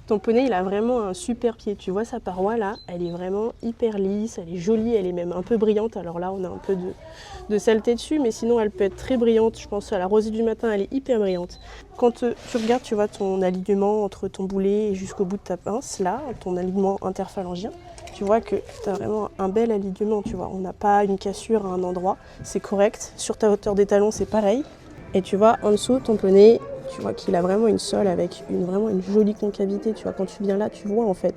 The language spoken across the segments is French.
Ton poney, il a vraiment un super pied. Tu vois sa paroi là, elle est vraiment hyper lisse, elle est jolie, elle est même un peu brillante. Alors là, on a un peu de saleté dessus, mais sinon elle peut être très brillante. Je pense à la rosée du matin, elle est hyper brillante. Quand tu regardes, tu vois ton alignement entre ton boulet et jusqu'au bout de ta pince, là, ton alignement interphalangien, tu vois que tu as vraiment un bel alignement, tu vois. On n'a pas une cassure à un endroit, c'est correct. Sur ta hauteur des talons, c'est pareil. Et tu vois, en dessous, ton poney, tu vois qu'il a vraiment une sole avec vraiment une jolie concavité. Tu vois, quand tu viens là, tu vois en fait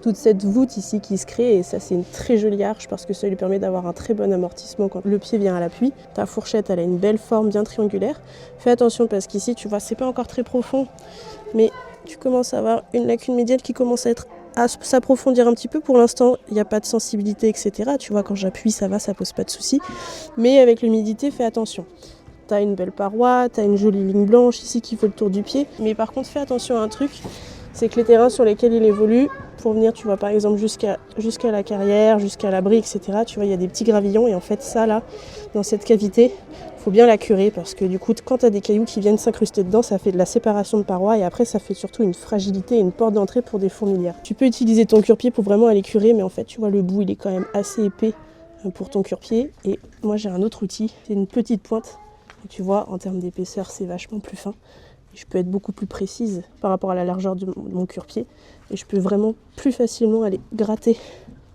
toute cette voûte ici qui se crée. Et ça, c'est une très jolie arche parce que ça lui permet d'avoir un très bon amortissement quand le pied vient à l'appui. Ta fourchette, elle a une belle forme bien triangulaire. Fais attention parce qu'ici, tu vois, c'est pas encore très profond, mais tu commences à avoir une lacune médiane qui commence à s'approfondir un petit peu. Pour l'instant, il n'y a pas de sensibilité, etc. Tu vois, quand j'appuie, ça va, ça pose pas de soucis. Mais avec l'humidité, fais attention. T'as une belle paroi, t'as une jolie ligne blanche ici qui fait le tour du pied. Mais par contre, fais attention à un truc, c'est que les terrains sur lesquels il évolue, pour venir, tu vois, par exemple, jusqu'à la carrière, jusqu'à l'abri, etc., tu vois, il y a des petits gravillons. Et en fait, ça, là, dans cette cavité, il faut bien la curer parce que du coup, quand t'as des cailloux qui viennent s'incruster dedans, ça fait de la séparation de parois et après, ça fait surtout une fragilité et une porte d'entrée pour des fourmilières. Tu peux utiliser ton cure-pied pour vraiment aller curer, mais en fait, tu vois, le bout, il est quand même assez épais pour ton cure-pied. Et moi, j'ai un autre outil, c'est une petite pointe. Et tu vois, en termes d'épaisseur, c'est vachement plus fin. Et je peux être beaucoup plus précise par rapport à la largeur de mon cure-pied. Et je peux vraiment plus facilement aller gratter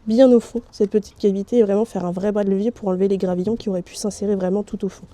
bien au fond cette petite cavité et vraiment faire un vrai bras de levier pour enlever les gravillons qui auraient pu s'insérer vraiment tout au fond.